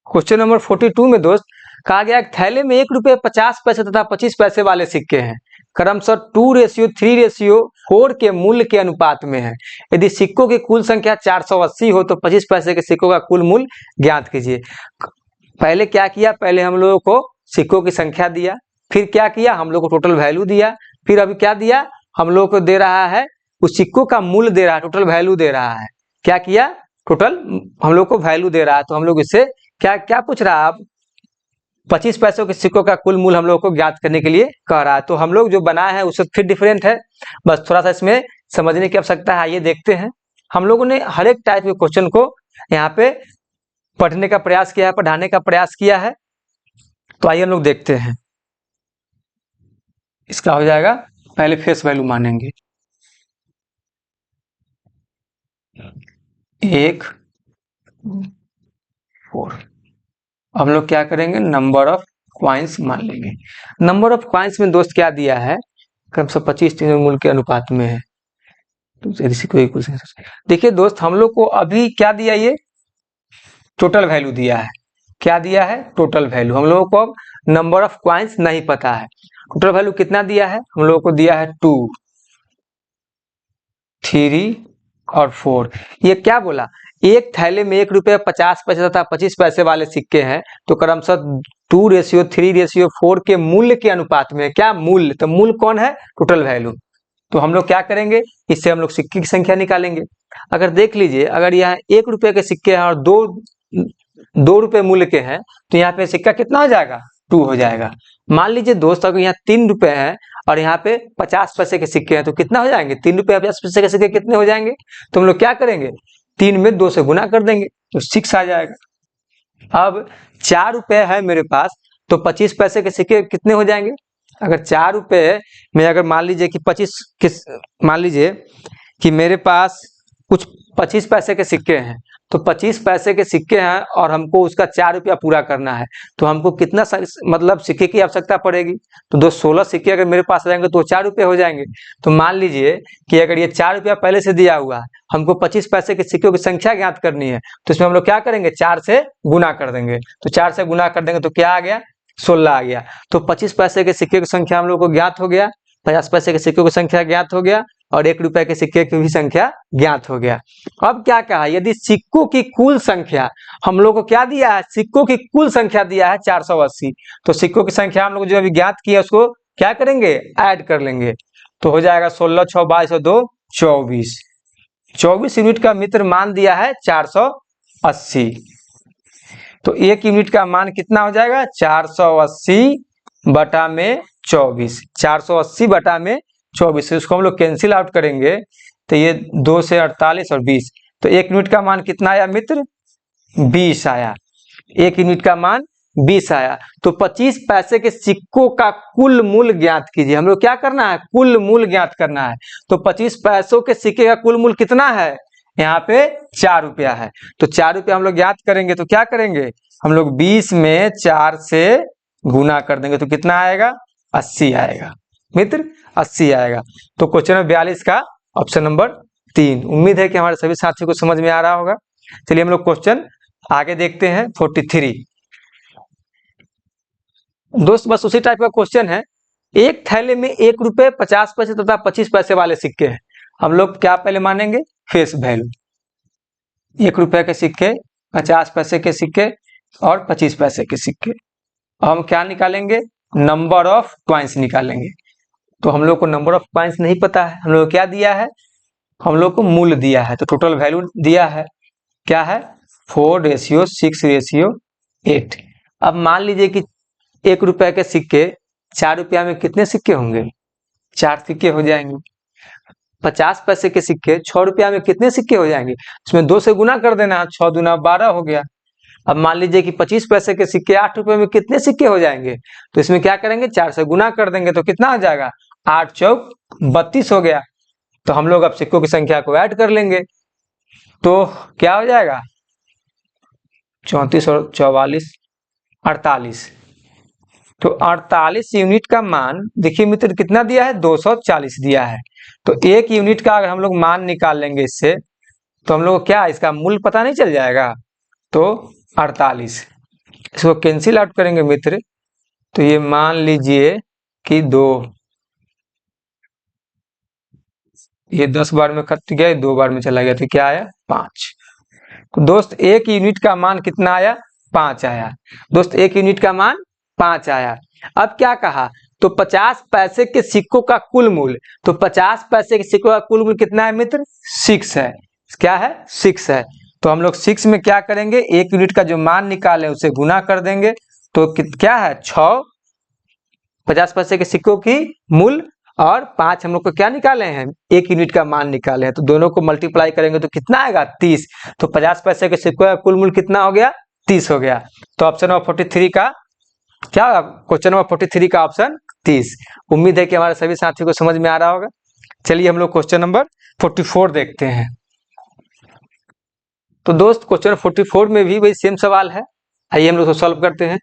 क्वेश्चन नंबर 42 में दोस्त कहा गया थैले में 1 रुपये 50 पैसे तथा 25 पैसे वाले सिक्के हैं, क्रमशः 2:3:4 के मूल्य के अनुपात में है। यदि सिक्कों की कुल संख्या 480 हो तो 25 पैसे के सिक्कों का कुल मूल्य ज्ञात कीजिए। पहले क्या किया? पहले हम लोगों को सिक्कों की संख्या दिया, फिर क्या किया? हम लोग को टोटल वैल्यू दिया, फिर अभी क्या दिया? हम लोग को दे रहा है उस सिक्कों का मूल्य दे रहा है, टोटल वैल्यू दे रहा है। क्या किया? टोटल हम लोग को वैल्यू दे रहा है। तो हम लोग इससे क्या क्या पूछ रहा है? अब 25 पैसों के सिक्कों का कुल मूल्य हम लोग को ज्ञात करने के लिए कह रहा है। तो हम लोग जो बनाए हैं उससे फिर डिफरेंट है, बस थोड़ा सा इसमें समझने की आवश्यकता है। आइए देखते हैं। हम लोगों ने हर एक टाइप के क्वेश्चन को यहाँ पे पढ़ने का प्रयास किया है, पढ़ाने का प्रयास किया है। तो आइए हम लोग देखते हैं। इसका हो जाएगा, पहले फेस वैल्यू मानेंगे 1 4। हम लोग क्या करेंगे? नंबर ऑफ क्वाइंस मान लेंगे। नंबर ऑफ क्वाइंस में दोस्त क्या दिया है? क्रमशः 25 मूल्य के अनुपात में है। तो देखिए दोस्त, हम लोग को अभी क्या दिया? ये टोटल वैल्यू दिया है। क्या दिया है? Total value. हम लोगों को अब नंबर ऑफ क्वाइंस नहीं पता है। टोटल वैल्यू कितना दिया है? हम लोगों को दिया है 2, 3 और 4। ये क्या बोला? एक थैले में 1 रुपये 50 पैसे तथा 25 पैसे वाले सिक्के हैं, तो क्रमशः 2:3:4 के मूल्य के अनुपात में। क्या मूल्य? तो मूल्य कौन है? Total value. तो हम लोग क्या करेंगे? इससे हम लोग सिक्के की संख्या निकालेंगे। अगर देख लीजिए, अगर यहाँ 1 रुपये के सिक्के हैं और 2 रुपये मूल्य के हैं, तो यहाँ पे सिक्का कितना हो जाएगा? 2 हो जाएगा। मान लीजिए दोस्त, अगर यहाँ 3 रुपये है और यहाँ पे 50 पैसे के सिक्के हैं, तो कितना हो जाएंगे? 3 रुपये 50 पैसे के सिक्के कितने हो जाएंगे? तो हम लोग क्या करेंगे? 3 में 2 से गुना कर देंगे, तो 6 आ जाएगा। अब 4 रुपये है मेरे पास, तो 25 पैसे के सिक्के कितने हो जाएंगे? अगर 4 रुपये में, अगर मान लीजिए कि मान लीजिए कि मेरे पास कुछ 25 पैसे के सिक्के हैं, तो 25 पैसे के सिक्के हैं और हमको उसका 4 रुपया पूरा करना है, तो हमको कितना मतलब सिक्के की आवश्यकता पड़ेगी? तो 16 सिक्के अगर मेरे पास रहेंगे तो 4 रुपये हो जाएंगे। तो मान लीजिए कि अगर ये 4 रुपया पहले से दिया हुआ है, हमको 25 पैसे के सिक्कों की संख्या ज्ञात करनी है, तो इसमें हम लोग क्या करेंगे? 4 से गुना कर देंगे। तो 4 से गुना कर देंगे तो क्या आ गया? 16 आ गया। तो 25 पैसे के सिक्के की संख्या हम लोग को ज्ञात हो गया, 50 पैसे के सिक्कों की संख्या ज्ञात हो गया, और 1 रुपए के सिक्के की भी संख्या ज्ञात हो गया। अब क्या कहा? यदि सिक्कों की कुल संख्या, हम लोग को क्या दिया है? सिक्कों की कुल संख्या दिया है 480। तो सिक्कों की संख्या हम लोग जो अभी ज्ञात किया उसको क्या करेंगे? ऐड कर लेंगे। तो हो जाएगा 16 6 22 और 2 24। 24 यूनिट का मित्र मान दिया है 480। तो 1 यूनिट का मान कितना हो जाएगा? 480 बटा में 24। 480 बटा में 24, इसको हम लोग कैंसिल आउट करेंगे तो ये 2 से 48 और 20। तो 1 यूनिट का मान कितना आया मित्र? 20 आया। 1 यूनिट का मान 20 आया। तो 25 पैसे के सिक्कों का कुल मूल्य ज्ञात कीजिए। हम लोग क्या करना है? कुल मूल्य ज्ञात करना है। तो 25 पैसों के सिक्के का कुल मूल्य कितना है? यहाँ पे 4 रुपया है। तो 4 रुपया हम लोग ज्ञात करेंगे, तो क्या करेंगे? हम लोग 20 में 4 से गुना कर देंगे, तो कितना आएगा? 80 आएगा मित्र, 80 आएगा। तो क्वेश्चन नंबर 42 का ऑप्शन नंबर 3। उम्मीद है कि हमारे सभी साथियों को समझ में आ रहा होगा। चलिए हम लोग क्वेश्चन आगे देखते हैं 43। दोस्त बस उसी टाइप का क्वेश्चन है। एक थैले में 1 रुपये 50 पैसे तथा 25 पैसे वाले सिक्के हैं। हम लोग क्या पहले मानेंगे? Face value. 1 रुपए के सिक्के, 50 पैसे के सिक्के और 25 पैसे के सिक्के। हम क्या निकालेंगे? नंबर ऑफ कॉइन्स निकालेंगे। तो हम लोग को नंबर ऑफ कॉइन्स नहीं पता है, हम लोग को क्या दिया है? हम लोग को मूल्य दिया है, तो टोटल वैल्यू दिया है, क्या है? 4:6:8। अब मान लीजिए कि 1 रुपए के सिक्के 4 रुपया में कितने सिक्के होंगे? 4 सिक्के हो जाएंगे। 50 पैसे के सिक्के 6 रुपया में कितने सिक्के हो जाएंगे? इसमें 2 से गुना कर देना, 6 दूना 12 हो गया। अब मान लीजिए कि 25 पैसे के सिक्के 8 रुपए में कितने सिक्के हो जाएंगे? तो इसमें क्या करेंगे? 4 से गुना कर देंगे, तो कितना हो जाएगा? 8 चौक 32 हो गया। तो हम लोग अब सिक्कों की संख्या को ऐड कर लेंगे, तो क्या हो जाएगा? 34 और 44 48। तो 48 यूनिट का मान देखिए मित्र कितना दिया है? 240 दिया है। तो 1 यूनिट का अगर हम लोग मान निकाल लेंगे इससे, तो हम लोग को क्या इसका मूल्य पता नहीं चल जाएगा? तो 48, इसको कैंसिल आउट करेंगे मित्र, तो ये मान लीजिए कि 2, ये 10 बार में कट गया, 2 बार में चला गया, तो क्या आया? 5। तो दोस्त 1 यूनिट का मान कितना आया? 5 आया। दोस्त 1 यूनिट का मान 5 आया। अब क्या कहा? तो 50 पैसे के सिक्कों का कुल मूल्य, तो 50 पैसे के सिक्कों का कुल मूल्य कितना है मित्र? 6 है। क्या है? 6 है। तो हम लोग 6 में क्या करेंगे? 1 यूनिट का जो मान निकाले उसे गुना कर देंगे, तो क्या है? 6 50 पैसे के सिक्कों की मूल्य और 5 हम लोग को क्या निकाले हैं? 1 यूनिट का मान निकाले हैं। तो दोनों को मल्टीप्लाई करेंगे तो कितना आएगा? 30। तो 50 पैसे के सिक्कों का कुल मूल्य कितना हो गया? 30 हो गया। तो ऑप्शन नंबर 43 का क्या होगा? क्वेश्चन नंबर 43 का ऑप्शन 30। उम्मीद है कि हमारे सभी साथियों को समझ में आ रहा होगा। चलिए हम लोग क्वेश्चन नंबर 44 देखते हैं। तो दोस्त क्वेश्चन 44 में भी वही सेम सवाल है, आइए हम लोग सॉल्व करते हैं।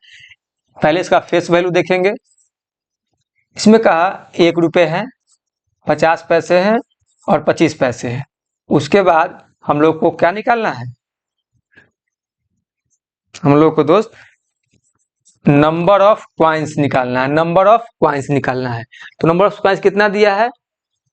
पहले इसका फेस वैल्यू देखेंगे। इसमें कहा 1 रुपये है, 50 पैसे हैं और 25 पैसे हैं। उसके बाद हम लोग को क्या निकालना है? हम लोग को दोस्त नंबर ऑफ कॉइन्स निकालना है, नंबर ऑफ कॉइन्स निकालना है। तो नंबर ऑफ कॉइन्स कितना दिया है?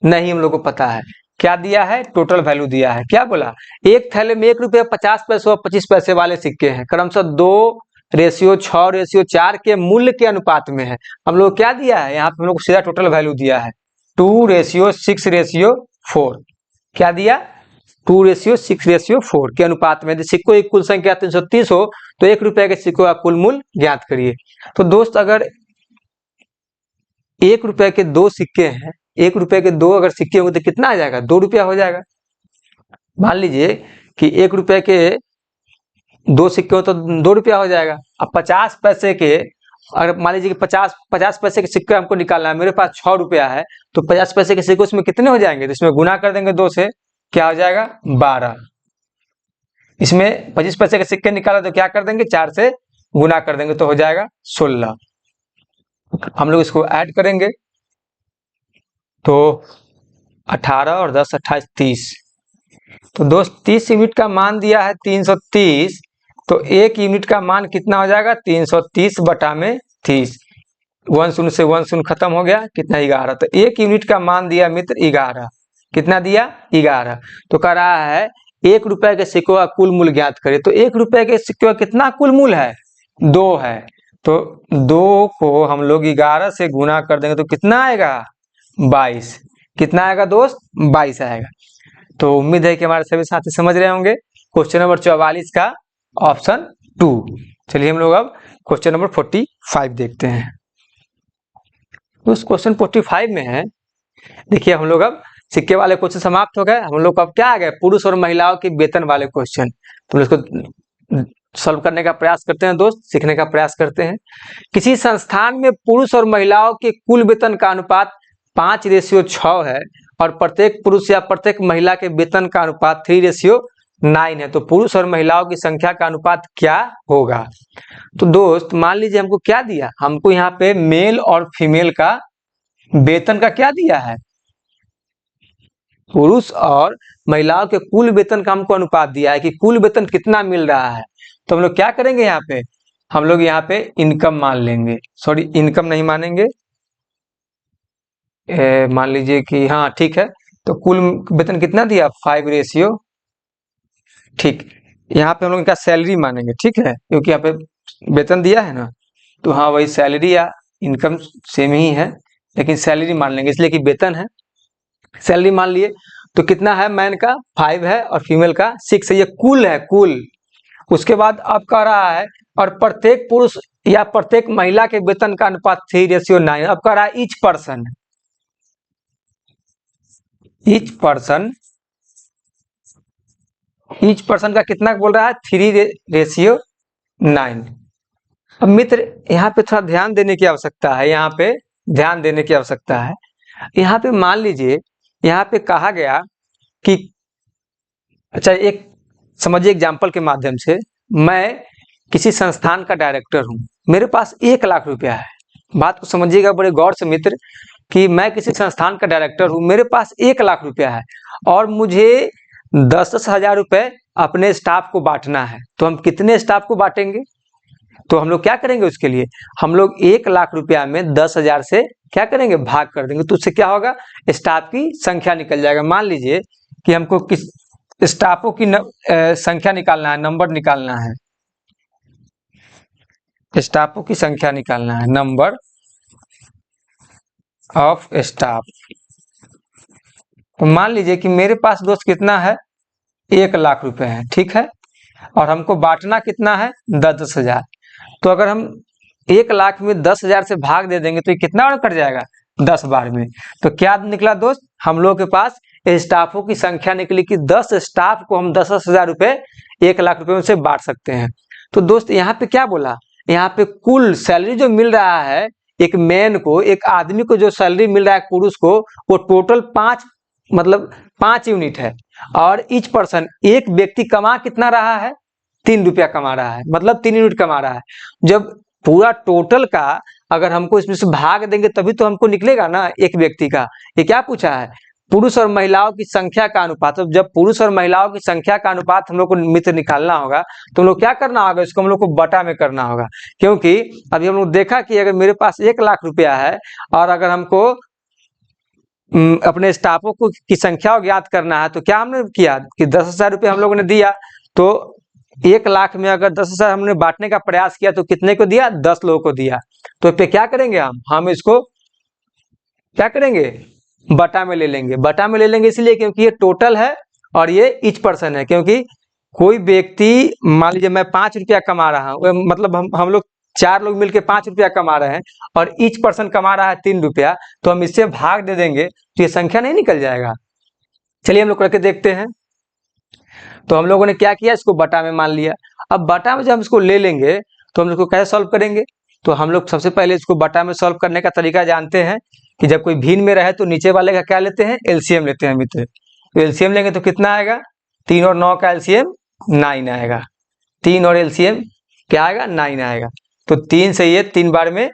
नहीं हम लोग को पता है। क्या दिया है? टोटल वैल्यू दिया है। क्या बोला? एक थैले में 1 रुपये 50 पैसे और 25 पैसे वाले सिक्के हैं, क्रमशः 2:6:4 के मूल्य के अनुपात में है। हम लोग क्या दिया है? यहाँ पे हम लोग को सीधा टोटल वैल्यू दिया है 2:6:4। क्या दिया? 2:6:4 के अनुपात में। सिक्कों की कुल संख्या 330 हो तो 1 रुपए के सिक्कों का कुल मूल्य ज्ञात करिए। तो दोस्त अगर 1 रुपए के 2 सिक्के हैं, 1 रुपए के 2 अगर सिक्के होंगे तो कितना आ जाएगा? 2 रुपया हो जाएगा। मान लीजिए कि 1 रुपए के 2 सिक्के हो तो 2 रुपया हो जाएगा। अब 50 पैसे के, अगर मान लीजिए कि 50 पैसे के सिक्के हमको निकालना है, मेरे पास 6 रुपया है, तो 50 पैसे के सिक्के उसमें कितने हो जाएंगे? तो इसमें गुना कर देंगे 2 से, क्या हो जाएगा? 12। इसमें 25 पैसे के सिक्के निकाला तो क्या कर देंगे? 4 से गुना कर देंगे तो हो जाएगा 16। हम लोग इसको ऐड करेंगे तो 18 और 10 28 30। तो दोस्त 30 यूनिट का मान दिया है 330, तो 1 यूनिट का मान कितना हो जाएगा? 330 बटा में 30। 1 शून्य से 1 शून्य खत्म हो गया, कितना? 11। तो 1 यूनिट का मान दिया मित्र 11। कितना दिया? 11। तो कह रहा है 1 रुपए के सिक्कों का कुल मूल्य ज्ञात करे। तो 1 रुपए के सिक्कों का कितना कुल मूल्य है? 2 है। तो 2 को हम लोग 11 से गुना कर देंगे तो कितना आएगा? 22। कितना आएगा दोस्त? 22 आएगा। तो उम्मीद है कि हमारे सभी साथी समझ रहे होंगे। क्वेश्चन नंबर 44 का ऑप्शन 2। चलिए हम लोग अब क्वेश्चन नंबर 45 देखते हैं। तो उस क्वेश्चन 45 में है, देखिए हम लोग अब सिक्के वाले क्वेश्चन समाप्त हो गए। हम लोग अब क्या आ गए? पुरुष और महिलाओं के वेतन वाले क्वेश्चन। तो इसको सॉल्व करने का प्रयास करते हैं दोस्त, सीखने का प्रयास करते हैं। किसी संस्थान में पुरुष और महिलाओं के कुल वेतन का अनुपात 5:6 है और प्रत्येक पुरुष या प्रत्येक महिला के वेतन का अनुपात 3:9 है। तो पुरुष और महिलाओं की संख्या का अनुपात क्या होगा? तो दोस्त मान लीजिए हमको क्या दिया? हमको यहाँ पे मेल और फीमेल का वेतन का क्या दिया है? पुरुष और महिलाओं के कुल वेतन का हमको अनुपात दिया है कि कुल वेतन कितना मिल रहा है। तो हम लोग क्या करेंगे? यहाँ पे हम लोग यहाँ पे इनकम मान लेंगे, सॉरी इनकम नहीं मानेंगे, मान लीजिए कि हाँ ठीक है, तो कुल वेतन कितना दिया 5 ठीक। यहाँ पे हम लोग इनका सैलरी मानेंगे, ठीक है, क्योंकि यहाँ पे वेतन दिया है ना, तो हाँ वही सैलरी या इनकम सेम ही है, लेकिन सैलरी मान लेंगे इसलिए कि वेतन है। सैलरी मान लिए तो कितना है, मैन का 5 है और फीमेल का 6 है, ये कुल है कुल। उसके बाद अब कह रहा है और प्रत्येक पुरुष या प्रत्येक महिला के वेतन का अनुपात 3:9। अब कह रहा है ईच पर्सन का कितना बोल रहा है 3:9। अब मित्र यहाँ पे थोड़ा ध्यान देने की आवश्यकता है, यहाँ पे ध्यान देने की आवश्यकता है। यहाँ पे मान लीजिए यहाँ पे कहा गया कि अच्छा एक समझिए एग्जाम्पल के माध्यम से, मैं किसी संस्थान का डायरेक्टर हूँ, मेरे पास 1 लाख रुपया है। बात को समझिएगा बड़े गौर से मित्र, कि मैं किसी संस्थान का डायरेक्टर हूँ, मेरे पास 1 लाख रुपया है और मुझे 10-10 हजार रुपए अपने स्टाफ को बांटना है। तो हम कितने स्टाफ को बांटेंगे, तो हम लोग क्या करेंगे, उसके लिए हम लोग 1 लाख रुपया में 10,000 से क्या करेंगे, भाग कर देंगे। तो उससे क्या होगा, स्टाफ की संख्या निकल जाएगा। मान लीजिए कि हमको किस स्टाफों की संख्या निकालना है, नंबर निकालना है, स्टाफों की संख्या निकालना है, नंबर ऑफ स्टाफ। तो मान लीजिए कि मेरे पास दोस्त कितना है, 1 लाख रुपए है, ठीक है, और हमको बांटना कितना है 10-10 हजार। तो अगर हम 1 लाख में 10,000 से भाग दे देंगे तो ये कितना बार कट जाएगा, 10 बार में। तो क्या निकला दोस्त, हम लोग के पास स्टाफों की संख्या निकली कि 10 स्टाफ को हम 10-10 हजार रुपए 1 लाख रुपए में से बांट सकते हैं। तो दोस्त यहाँ पे क्या बोला, यहाँ पे कुल सैलरी जो मिल रहा है एक मैन को, एक आदमी को जो सैलरी मिल रहा है पुरुष को, वो टोटल 5 यूनिट है। और ईच पर्सन, एक व्यक्ति कमा कितना रहा है, 3 रुपया कमा रहा है, मतलब 3 यूनिट कमा रहा है। जब पूरा टोटल का अगर हमको इसमें से भाग देंगे तभी तो हमको निकलेगा ना एक व्यक्ति का। ये क्या पूछा है, पुरुष और महिलाओं की संख्या का अनुपात। तो जब पुरुष और महिलाओं की संख्या का अनुपात हम लोग को मित्र निकालना होगा तो हम लोग क्या करना होगा, इसको हम लोग को बटा में करना होगा। क्योंकि अभी हम लोग देखा कि अगर मेरे पास 1 लाख रुपया है और अगर हमको अपने स्टाफों को की संख्या ज्ञात करना है, तो क्या हमने किया कि 10,000 रुपये हम लोगों ने दिया। तो 1 लाख में अगर 10,000 हमने बांटने का प्रयास किया तो कितने को दिया, 10 लोगों को दिया। तो पे क्या करेंगे, हम इसको क्या करेंगे, बटा में ले लेंगे। बटा में ले लेंगे इसलिए क्योंकि ये टोटल है और ये ईच पर्सन है। क्योंकि कोई व्यक्ति, मान लीजिए मैं 5 रुपया कमा रहा हूँ, मतलब हम लोग 4 लोग मिलकर 5 रुपया कमा रहे हैं और ईच पर्सन कमा रहा है 3 रुपया, तो हम इससे भाग दे देंगे तो ये संख्या नहीं निकल जाएगा। चलिए हम लोग करके देखते हैं। तो हम लोगों ने क्या किया, इसको बटा में मान लिया। अब बटा में जब हम इसको ले लेंगे तो हम इसको कैसे सॉल्व करेंगे, तो हम लोग सबसे पहले इसको बटा में सॉल्व करने का तरीका जानते हैं कि जब कोई भिन्न में रहे तो नीचे वाले का क्या लेते हैं, एलसीएम लेते हैं मित्र। तो एलसीएम लेंगे तो कितना आएगा, 3 और 9 का एलसीएम 9 आएगा। 3 और एलसीएम क्या आएगा, 9 आएगा। तो 3 से ये 3 बार में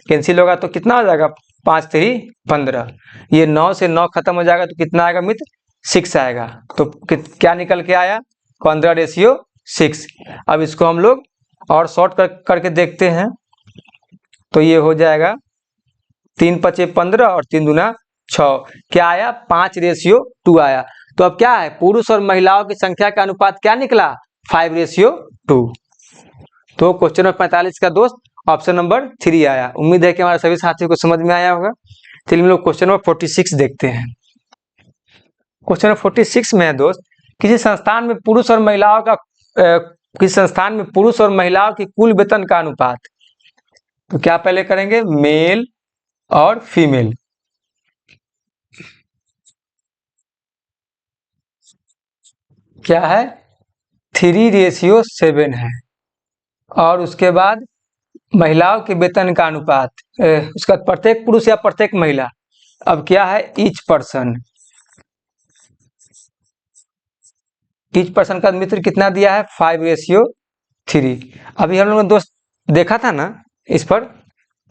कैंसिल होगा तो कितना हो जाएगा, 5×3 15। ये 9 से 9 खत्म हो जाएगा तो कितना आएगा मित्र, 6 आएगा। तो क्या निकल के आया, 15:6। अब इसको हम लोग और शॉर्ट करके देखते हैं। तो ये हो जाएगा 3×5 15 और 3 दूना 6। क्या आया, 5:2 आया। तो अब क्या है, पुरुष और महिलाओं की संख्या का अनुपात क्या निकला, 5:2। तो क्वेश्चन नंबर 45 का दोस्त ऑप्शन नंबर 3 आया। उम्मीद है कि हमारे सभी साथियों को समझ में आया होगा। चलिए हम लोग क्वेश्चन नंबर 46 देखते हैं। क्वेश्चन नंबर 46 में है दोस्त, किसी संस्थान में पुरुष और महिलाओं की कुल वेतन का अनुपात। तो क्या पहले करेंगे, मेल और फीमेल। क्या है, 3:7 है। और उसके बाद महिलाओं के वेतन का अनुपात, उसका प्रत्येक पुरुष या प्रत्येक महिला। अब क्या है, ईच पर्सन का मित्र कितना दिया है, 5:3। अभी हम लोगों ने दोस्त देखा था ना इस पर,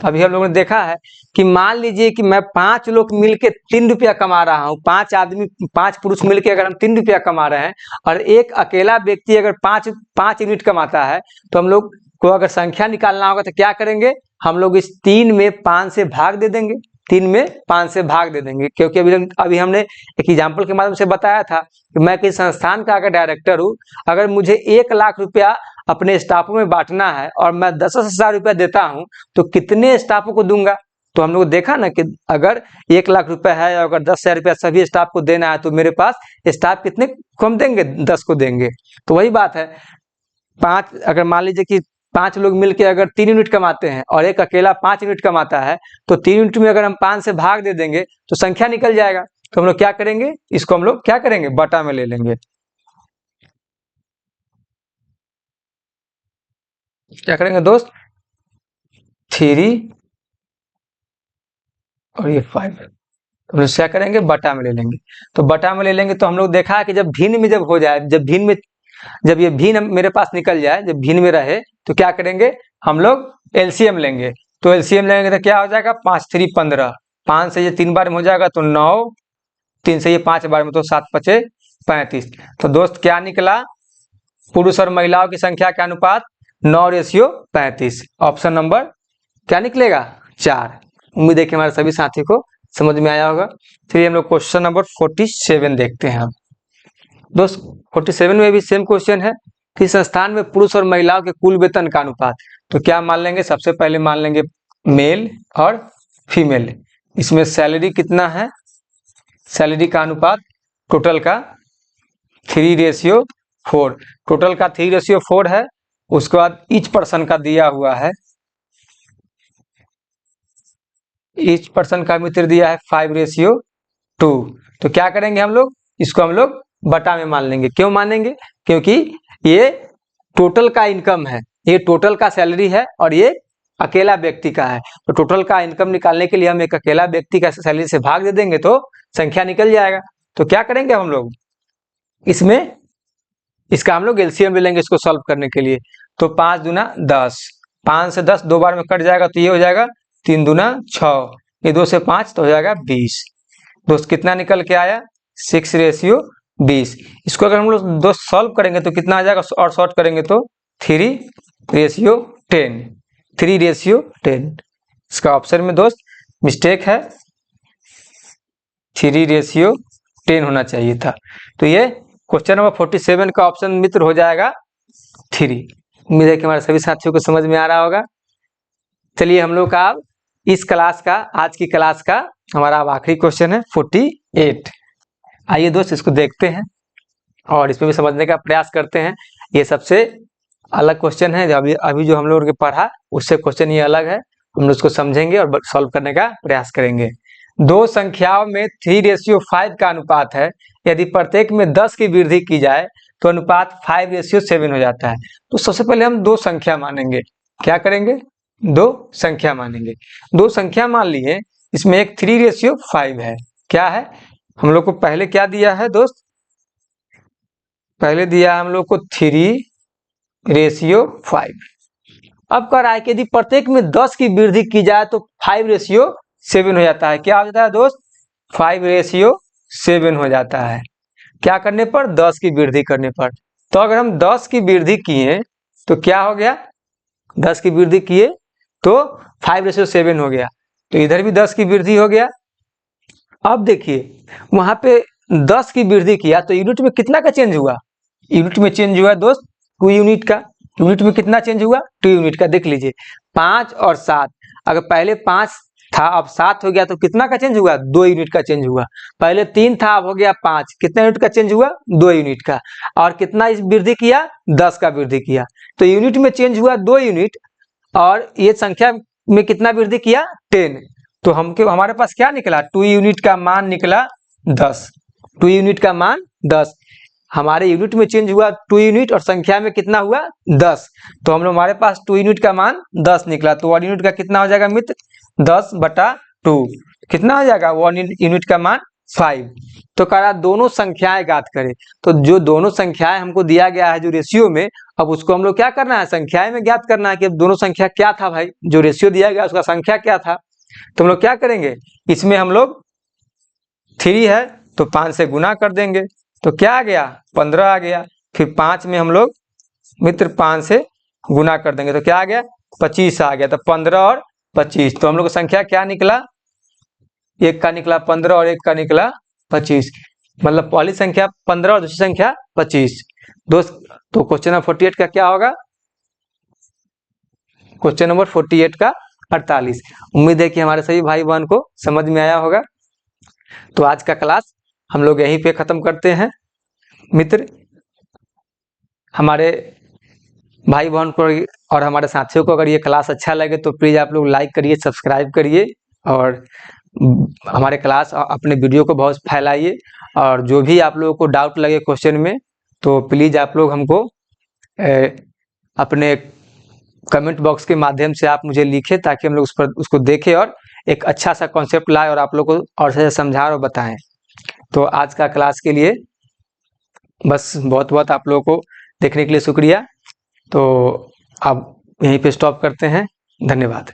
अभी हम लोगों ने देखा है कि मान लीजिए कि मैं 5 लोग मिलके 3 रुपया कमा रहा हूँ, 5 पुरुष मिलके अगर हम 3 रुपया कमा रहे हैं और एक अकेला व्यक्ति अगर 5 यूनिट कमाता है, तो हम लोग को अगर संख्या निकालना होगा तो क्या करेंगे, हम लोग इस 3 में 5 से भाग दे देंगे। 3 में 5 से भाग दे देंगे, क्योंकि अभी हमने एक एग्जाम्पल के माध्यम से बताया था कि मैं किसी संस्थान का अगर डायरेक्टर हूँ, अगर मुझे 1 लाख रुपया अपने स्टाफों में बांटना है और मैं 10,000 रुपया देता हूँ, तो कितने स्टाफों को दूंगा। तो हम लोग देखा ना कि अगर 1 लाख रुपया है और अगर 10,000 रुपया सभी स्टाफ को देना है, तो मेरे पास स्टाफ कितने को हम देंगे, 10 को देंगे। तो वही बात है, 5 अगर मान लीजिए कि 5 लोग मिलकर अगर 3 यूनिट कमाते हैं और एक अकेला 5 यूनिट कमाता है, तो 3 यूनिट में अगर हम 5 से भाग दे देंगे तो संख्या निकल जाएगा। तो हम लोग क्या करेंगे, इसको हम लोग क्या करेंगे, बटा में ले लेंगे। क्या करेंगे दोस्त, 3 और ये 5, तो हम लोग क्या करेंगे, बटा में ले लेंगे। तो बटा में ले लेंगे तो हम लोग देखा है कि जब भिन्न में जब हो जाए, जब ये भिन्न मेरे पास निकल जाए, जब भिन्न में रहे, तो क्या करेंगे, हम लोग एलसीएम लेंगे। तो एलसीएम लेंगे तो क्या हो जाएगा, 5 3 15, 5 से ये 3 बार में हो जाएगा तो 9, 3 से ये 5 बार में तो 7 5 35। तो दोस्त क्या निकला, पुरुष और महिलाओं की संख्या के अनुपात 9:35। ऑप्शन नंबर क्या निकलेगा, 4। उम्मीद है कि हमारे सभी साथी को समझ में आया होगा। चलिए हम लोग क्वेश्चन नंबर 47 देखते हैं। अब दोस्त 47 में भी सेम क्वेश्चन है कि संस्थान में पुरुष और महिलाओं के कुल वेतन का अनुपात। तो क्या मान लेंगे, सबसे पहले मान लेंगे मेल और फीमेल। इसमें सैलरी कितना है, सैलरी का अनुपात टोटल का 3:4, टोटल का 3:4 है। उसके बाद ईच पर्सन का दिया हुआ है, ईच पर्सन का मित्र दिया है 5:2। तो क्या करेंगे हम लोग, इसको हम लोग बटा में मान लेंगे। क्यों मानेंगे, क्योंकि ये टोटल का इनकम है, ये टोटल का सैलरी है और ये अकेला व्यक्ति का है। तो टोटल का इनकम निकालने के लिए हम एक अकेला व्यक्ति का सैलरी से भाग दे देंगे तो संख्या निकल जाएगा। तो क्या करेंगे हम लोग, इसमें इसका हम लोग एलसीएम ले लेंगे इसको सॉल्व करने के लिए। तो 5 दूना 10, 5 से 10 2 बार में कट जाएगा, तो ये हो जाएगा 3 दूना 6, ये 2 से 5 तो हो जाएगा 20। दोस्त कितना निकल के आया, 6:20। इसको अगर हम लोग दोस्त सॉल्व करेंगे तो कितना आ जाएगा, और शॉर्ट करेंगे तो 3:10, 3:10। इसका ऑप्शन में दोस्त मिस्टेक है, 3:10 होना चाहिए था। तो ये क्वेश्चन नंबर 47 का ऑप्शन मित्र हो जाएगा 3। उम्मीद है कि हमारे सभी साथियों को समझ में आ रहा होगा। चलिए हम लोग का इस क्लास का, आज की क्लास का हमारा अब आखिरी क्वेश्चन है 48। आइए दोस्त इसको देखते हैं और इसमें भी समझने का प्रयास करते हैं। ये सबसे अलग क्वेश्चन है, अभी जो हम लोगों ने पढ़ा उससे क्वेश्चन ये अलग है। हम लोग उसको समझेंगे और सॉल्व करने का प्रयास करेंगे। दो संख्याओं में 3:5 का अनुपात है, यदि प्रत्येक में 10 की वृद्धि की जाए तो अनुपात 5:7 हो जाता है। तो सबसे पहले हम दो संख्या मानेंगे। क्या करेंगे, दो संख्या मानेंगे। दो संख्या मान लिए, इसमें एक 3:5 है। क्या है, हम लोग को पहले क्या दिया है दोस्त, पहले दिया है हम लोग को 3:5। अब कह रहा है कि यदि प्रत्येक में 10 की वृद्धि की जाए तो 5:7 हो जाता है। क्या हो जाता है दोस्त, 5:7 हो जाता है। क्या करने पर, 10 की वृद्धि करने पर। तो अगर हम 10 की वृद्धि किए तो क्या हो गया, 10 की वृद्धि किए तो 5:7 हो गया। तो इधर भी 10 की वृद्धि हो गया। अब देखिए वहां पे 10 की वृद्धि किया तो यूनिट में कितना का चेंज हुआ, यूनिट में चेंज हुआ दोस्त 2 यूनिट का। यूनिट में कितना चेंज हुआ, 2 यूनिट का। देख लीजिए 5 और 7, अगर पहले 5 था अब 7 हो गया तो कितना का चेंज हुआ, 2 यूनिट का चेंज हुआ। पहले 3 था अब हो गया 5, कितना यूनिट का चेंज हुआ, 2 यूनिट का। और कितना इस वृद्धि किया, 10 का वृद्धि किया। तो यूनिट में चेंज हुआ 2 यूनिट और ये संख्या में कितना वृद्धि किया, 10। तो हमारे पास क्या निकला, 2 यूनिट का मान निकला 10। 2 यूनिट का मान 10, हमारे यूनिट में चेंज हुआ 2 यूनिट और संख्या में कितना हुआ 10। तो हम लोग हमारे पास 2 यूनिट का मान 10 निकला। तो 1 यूनिट का कितना हो जाएगा मित्र, 10/2। कितना हो जाएगा, 1 यूनिट का मान 5। तो कह रहा दोनों संख्याएं ज्ञात करें। तो जो दोनों संख्याएं हमको दिया गया है जो रेशियो में, अब उसको हम लोग क्या करना है, संख्याएं में ज्ञात करना है कि अब दोनों संख्या क्या था भाई, जो रेशियो दिया गया उसका संख्या क्या था। तो हम लोग क्या करेंगे, इसमें हम लोग 3 है तो 5 से गुना कर देंगे तो क्या आ गया, 15 आ गया। फिर 5 में हम लोग मित्र 5 से गुना कर देंगे तो क्या आ गया, 25 आ गया। तो 15 और 25, तो हम लोग का संख्या क्या निकला, एक का निकला 15 और एक का निकला 25, मतलब पहली संख्या 15 और दूसरी संख्या 25। दोस्त तो क्वेश्चन नंबर 48 का क्या होगा? क्वेश्चन नंबर 48 का 48। उम्मीद है कि हमारे सभी भाई बहन को समझ में आया होगा। तो आज का क्लास हम लोग यहीं पे ख़त्म करते हैं। मित्र, हमारे भाई बहन को और हमारे साथियों को अगर ये क्लास अच्छा लगे तो प्लीज़ आप लोग लाइक करिए, सब्सक्राइब करिए और हमारे क्लास अपने वीडियो को बहुत फैलाइए। और जो भी आप लोगों को डाउट लगे क्वेश्चन में तो प्लीज़ आप लोग हमको अपने कमेंट बॉक्स के माध्यम से आप मुझे लिखें, ताकि हम लोग उस पर उसको देखें और एक अच्छा सा कॉन्सेप्ट लाए और आप लोग को और से समझाएं और बताएं। तो आज का क्लास के लिए बस बहुत बहुत आप लोगों को देखने के लिए शुक्रिया। तो अब यहीं पे स्टॉप करते हैं। धन्यवाद।